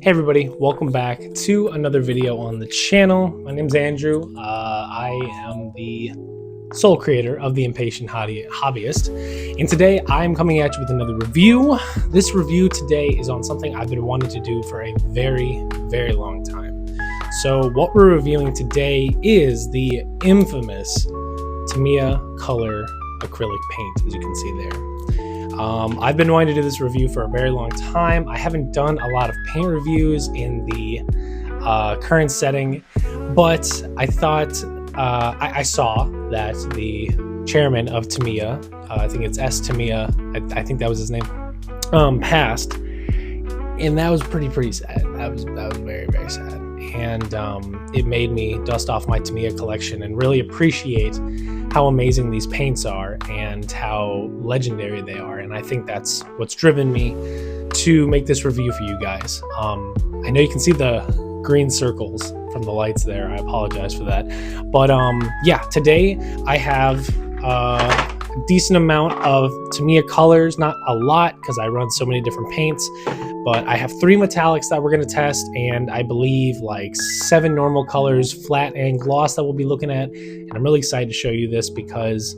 Hey everybody, welcome back to another video on the channel. My name's Andrew. I am the sole creator of the Impatient Hobbyist, and today I'm coming at you with another review. This review today is on something I've been wanting to do for a very long time. So what we're reviewing today is the infamous Tamiya Color Acrylic Paint, as you can see there. I've been wanting to do this review for a very long time. I haven't done a lot of paint reviews in the current setting, but I thought I saw that the chairman of Tamiya, I think it's S. Tamiya, I think that was his name, passed, and that was pretty sad. That was very sad, and it made me dust off my Tamiya collection and really appreciate how amazing these paints are and how legendary they are. And I think that's what's driven me to make this review for you guys. I know you can see the green circles from the lights there. I apologize for that. But yeah, today I have a decent amount of Tamiya colors, not a lot because I run so many different paints, but I have 3 metallics that we're going to test, and I believe like 7 normal colors, flat and gloss, that we'll be looking at. And I'm really excited to show you this because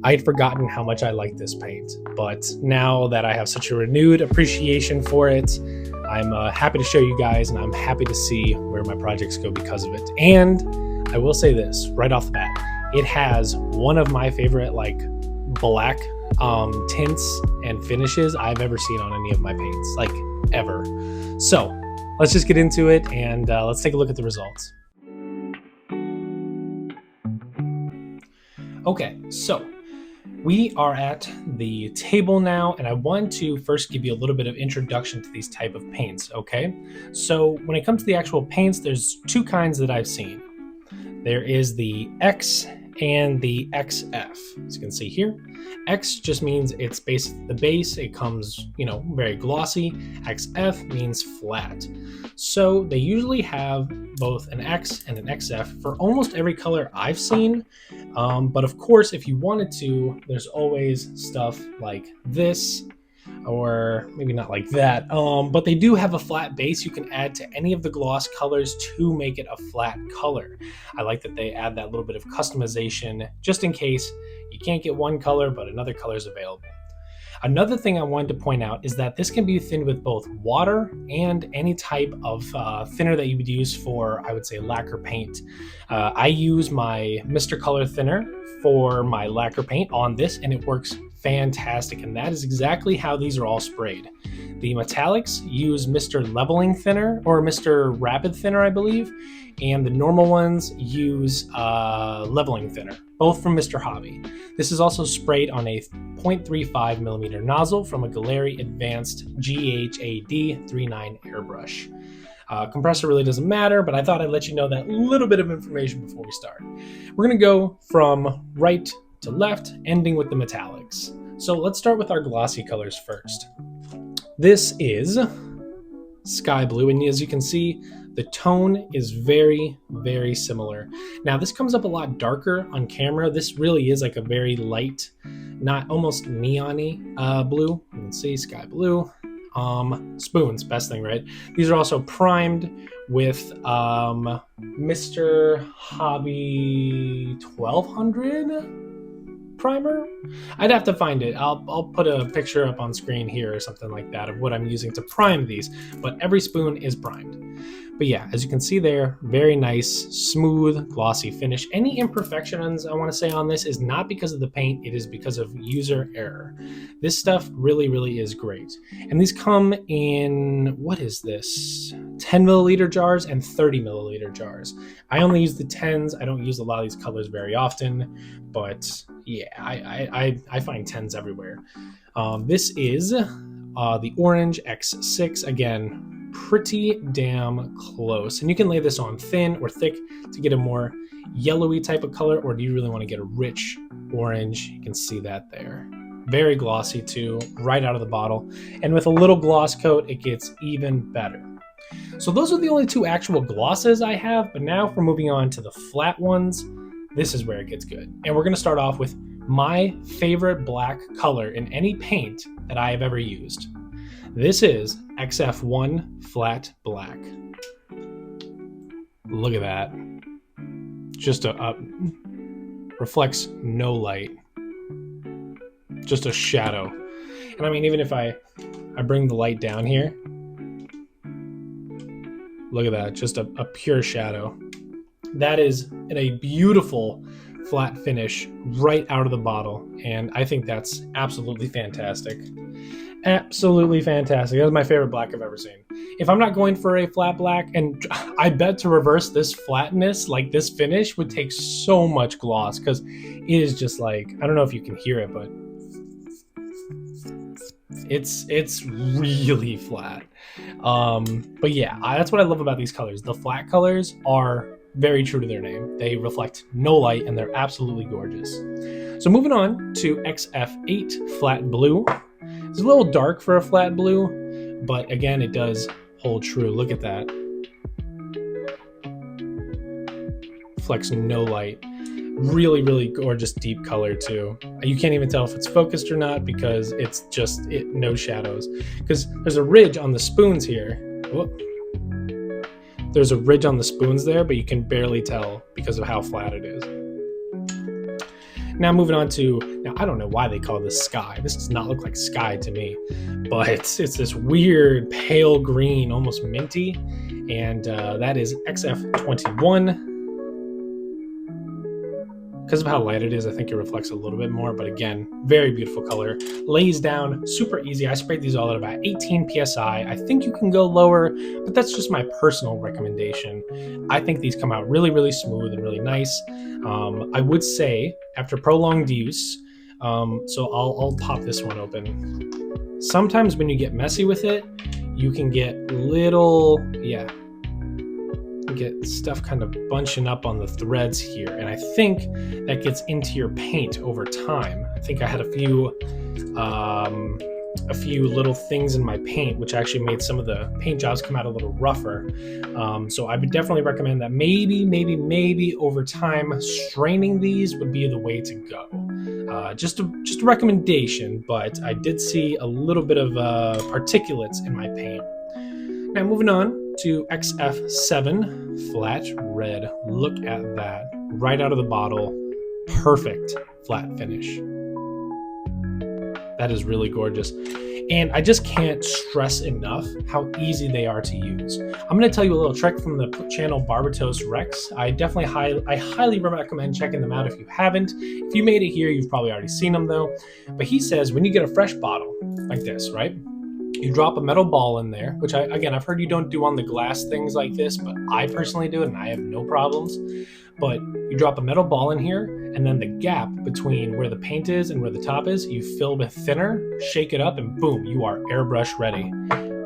I had forgotten how much I like this paint, but now that I have such a renewed appreciation for it, I'm happy to show you guys, and I'm happy to see where my projects go because of it. And I will say this right off the bat, it has one of my favorite like black tints and finishes I've ever seen on any of my paints, like ever. So let's just get into it, and let's take a look at the results. Okay, so we are at the table now, and I want to first give you a little bit of introduction to these type of paints, okay? So when it comes to the actual paints, there's 2 kinds that I've seen. There is the X and the XF. As you can see here, X just means it's the base, it comes, you know, very glossy. XF means flat. So they usually have both an X and an XF for almost every color I've seen. But of course, if you wanted to, there's always stuff like this, or maybe not like that, but they do have a flat base you can add to any of the gloss colors to make it a flat color. I like that they add that little bit of customization just in case you can't get one color but another color is available. Another thing I wanted to point out is that this can be thinned with both water and any type of thinner that you would use for, I would say, lacquer paint. I use my Mr. Color thinner for my lacquer paint on this, and it works fantastic, and that is exactly how these are all sprayed. The metallics use Mr. Leveling thinner, or Mr. Rapid thinner, I believe, and the normal ones use leveling thinner, both from Mr. Hobby. This is also sprayed on a 0.35 millimeter nozzle from a Galeri Advanced GHAD 39 airbrush. Compressor really doesn't matter, but I thought I'd let you know that little bit of information before we start. We're gonna go from right to left, ending with the metallics. So let's start with our glossy colors first. This is sky blue, and as you can see, the tone is very similar. Now this comes up a lot darker on camera. This really is like a very light, not almost neon-y blue. You can see sky blue. Spoons, best thing, right? These are also primed with Mr. Hobby 1200 primer. I'd have to find it. I'll put a picture up on screen here or something like that of what I'm using to prime these, but every spoon is primed. But yeah, as you can see there, very nice, smooth, glossy finish. Any imperfections I want to say on this is not because of the paint, it is because of user error. This stuff really is great. And these come in, what is this? 10 milliliter jars and 30 milliliter jars. I only use the 10s. I don't use a lot of these colors very often, but yeah, I find 10s everywhere. This is the Orange X6, again, pretty damn close, and you can lay this on thin or thick to get a more yellowy type of color, or do you really want to get a rich orange? You can see that there. Very glossy too, right out of the bottle, and with a little gloss coat it gets even better. So those are the only 2 actual glosses I have, but now if we're moving on to the flat ones, this is where it gets good. And we're going to start off with my favorite black color in any paint that I have ever used. This is XF1 flat black. Look at that. Just reflects no light. Just a shadow. And I mean, even if I bring the light down here, look at that, just a pure shadow. That is in a beautiful flat finish right out of the bottle, and I think that's absolutely fantastic. Absolutely fantastic. That was my favorite black I've ever seen. If I'm not going for a flat black, and I bet to reverse this flatness, like this finish would take so much gloss, because it is just like, I don't know if you can hear it, but it's really flat. But yeah, that's what I love about these colors. The flat colors are very true to their name. They reflect no light, and they're absolutely gorgeous. So moving on to XF8 flat blue. It's a little dark for a flat blue, but again, it does hold true. Look at that. Reflects no light. Really, really gorgeous deep color too. You can't even tell if it's focused or not because it's just no shadows. Because there's a ridge on the spoons here. Whoop. There's a ridge on the spoons there, but you can barely tell because of how flat it is. Now moving on to, now I don't know why they call this sky. This does not look like sky to me, but it's this weird pale green, almost minty, and that is XF21. Because of how light it is, I think it reflects a little bit more, but again, very beautiful color. Lays down super easy. I sprayed these all at about 18 PSI. I think you can go lower, but that's just my personal recommendation. I think these come out really, really smooth and really nice. I would say after prolonged use, so I'll pop this one open. Sometimes when you get messy with it, you can get little, get stuff kind of bunching up on the threads here, and I think that gets into your paint over time. I think I had a few little things in my paint which actually made some of the paint jobs come out a little rougher. So I would definitely recommend that maybe over time straining these would be the way to go. Just a recommendation, but I did see a little bit of particulates in my paint. Now moving on to XF7 flat red. Look at that. Right out of the bottle. Perfect flat finish. That is really gorgeous. And I just can't stress enough how easy they are to use. I'm going to tell you a little trick from the channel Barbatos Rex. I highly recommend checking them out if you haven't. If you made it here, you've probably already seen them though. But he says when you get a fresh bottle like this, right? You drop a metal ball in there, which I've heard you don't do on the glass things like this, but I personally do it and I have no problems. But you drop a metal ball in here, and then the gap between where the paint is and where the top is, you fill with thinner, shake it up, and boom, you are airbrush ready.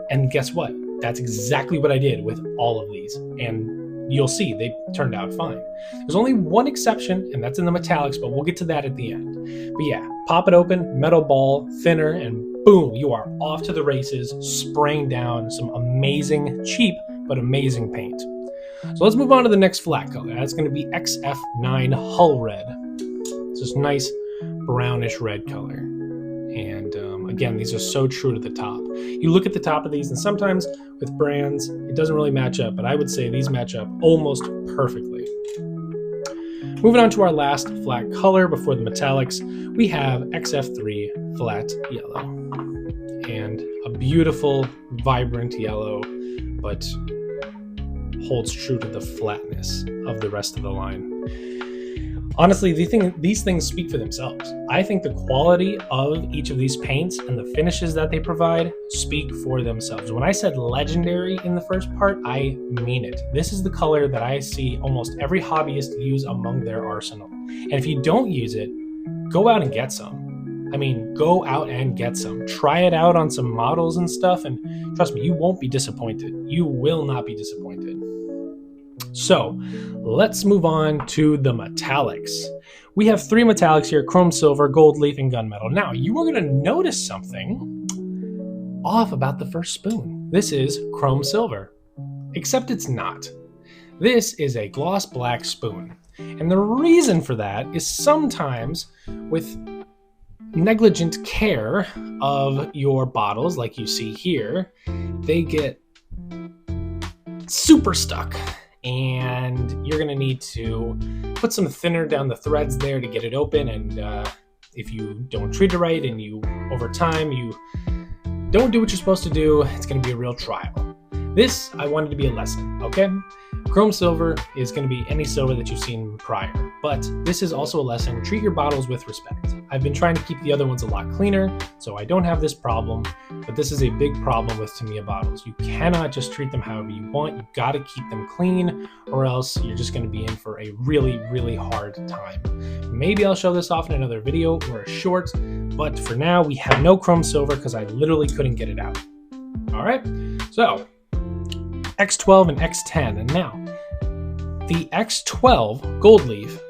And guess what? That's exactly what I did with all of these. And you'll see they turned out fine. There's only one exception, and that's in the metallics, but we'll get to that at the end. But yeah, pop it open, metal ball, thinner, and boom, you are off to the races, spraying down some amazing, cheap, but amazing paint. So let's move on to the next flat color. That's going to be XF9 Hull Red. It's this nice brownish red color. And again, these are so true to the top. You look at the top of these, and sometimes with brands, it doesn't really match up, but I would say these match up almost perfectly. Moving on to our last flat color before the metallics, we have XF3 Flat Yellow. And a beautiful, vibrant yellow, but holds true to the flatness of the rest of the line. Honestly, these things speak for themselves. I think the quality of each of these paints and the finishes that they provide speak for themselves. When I said legendary in the first part, I mean it. This is the color that I see almost every hobbyist use among their arsenal. And if you don't use it, go out and get some. I mean, go out and get some. Try it out on some models and stuff, and trust me, you won't be disappointed. You will not be disappointed. So let's move on to the metallics. We have 3 metallics here: chrome silver, gold leaf, and gunmetal. Now, you are going to notice something off about the first spoon. This is chrome silver, except it's not. This is a gloss black spoon. And the reason for that is sometimes with negligent care of your bottles, like you see here, they get super stuck, and you're going to need to put some thinner down the threads there to get it open. And if you don't treat it right and you, over time, you don't do what you're supposed to do, it's going to be a real trial. This, I wanted to be a lesson, okay? Chrome silver is going to be any silver that you've seen prior, but this is also a lesson. Treat your bottles with respect. I've been trying to keep the other ones a lot cleaner, so I don't have this problem, but this is a big problem with Tamiya bottles. You cannot just treat them however you want. You got to keep them clean, or else you're just going to be in for a really, really hard time. Maybe I'll show this off in another video or a short, but for now, we have no chrome silver because I literally couldn't get it out. All right, so X12 and X10, and now the X12 gold leaf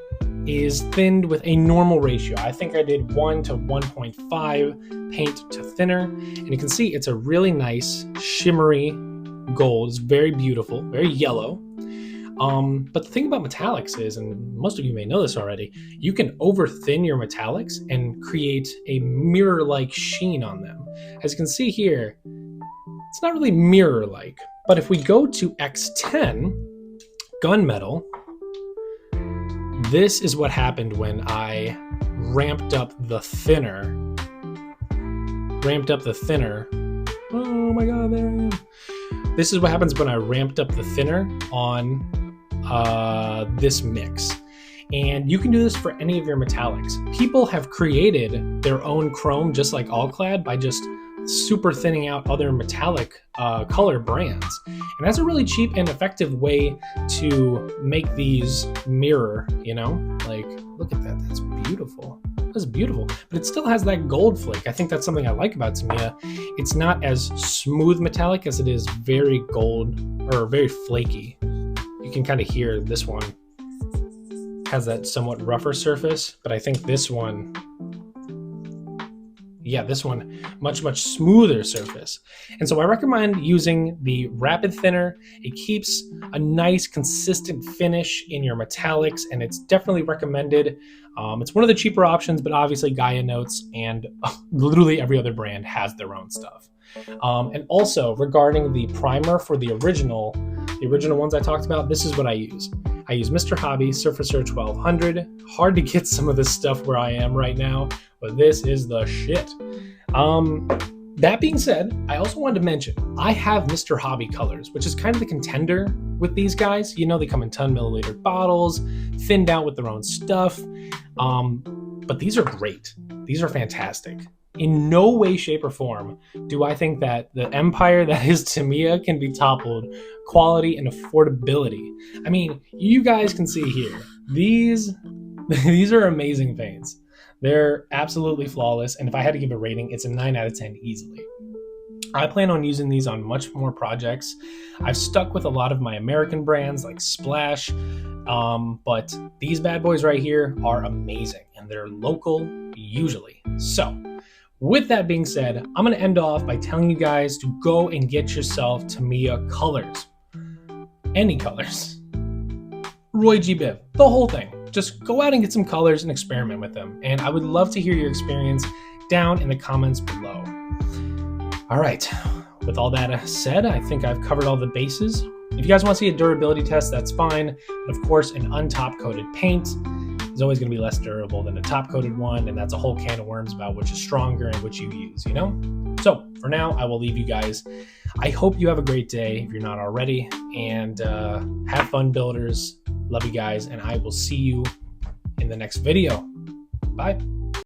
is thinned with a normal ratio. I think I did 1 to 1.5 paint to thinner, and you can see it's a really nice shimmery gold. It's very beautiful, very yellow. But the thing about metallics is, and most of you may know this already, you can over thin your metallics and create a mirror-like sheen on them. As you can see here, it's not really mirror-like, but if we go to X10 gunmetal, this is what happened when I ramped up the thinner. Oh my god, there I am. This is what happens when I ramped up the thinner on this mix. And you can do this for any of your metallics. People have created their own chrome, just like Allclad, by just super thinning out other metallic color brands. And that's a really cheap and effective way to make these mirror, you know? Like, look at that, that's beautiful. That's beautiful, but it still has that gold flake. I think that's something I like about Tamiya. It's not as smooth metallic as it is very gold, or very flaky. You can kind of hear this one has that somewhat rougher surface, but I think this one, yeah, this one, much smoother surface. And so I recommend using the rapid thinner. It keeps a nice consistent finish in your metallics, and it's definitely recommended. It's one of the cheaper options, but obviously Gaia Notes and literally every other brand has their own stuff. And also regarding the primer for the original ones I talked about, this is what I use. I use Mr. Hobby Surfacer 1200. Hard to get some of this stuff where I am right now, but this is the shit. That being said, I also wanted to mention, I have Mr. Hobby colors, which is kind of the contender with these guys. You know, they come in 10 milliliter bottles, thinned out with their own stuff. But these are great. These are fantastic. In no way, shape, or form do I think that the empire that is Tamiya can be toppled quality and affordability. I mean, you guys can see here, these are amazing paints. They're absolutely flawless, and if I had to give a rating, it's a 9 out of 10 easily. I plan on using these on much more projects. I've stuck with a lot of my American brands like Splash, but these bad boys right here are amazing, and they're local usually. So, with that being said, I'm going to end off by telling you guys to go and get yourself Tamiya colors. Any colors. Roy G. Biv, the whole thing. Just go out and get some colors and experiment with them. And I would love to hear your experience down in the comments below. All right, with all that said, I think I've covered all the bases. If you guys want to see a durability test, that's fine. But of course, an untop coated paint is always going to be less durable than a top coated one. And that's a whole can of worms about which is stronger and which you use, you know? So for now, I will leave you guys. I hope you have a great day if you're not already. And have fun, builders. Love you guys. And I will see you in the next video. Bye.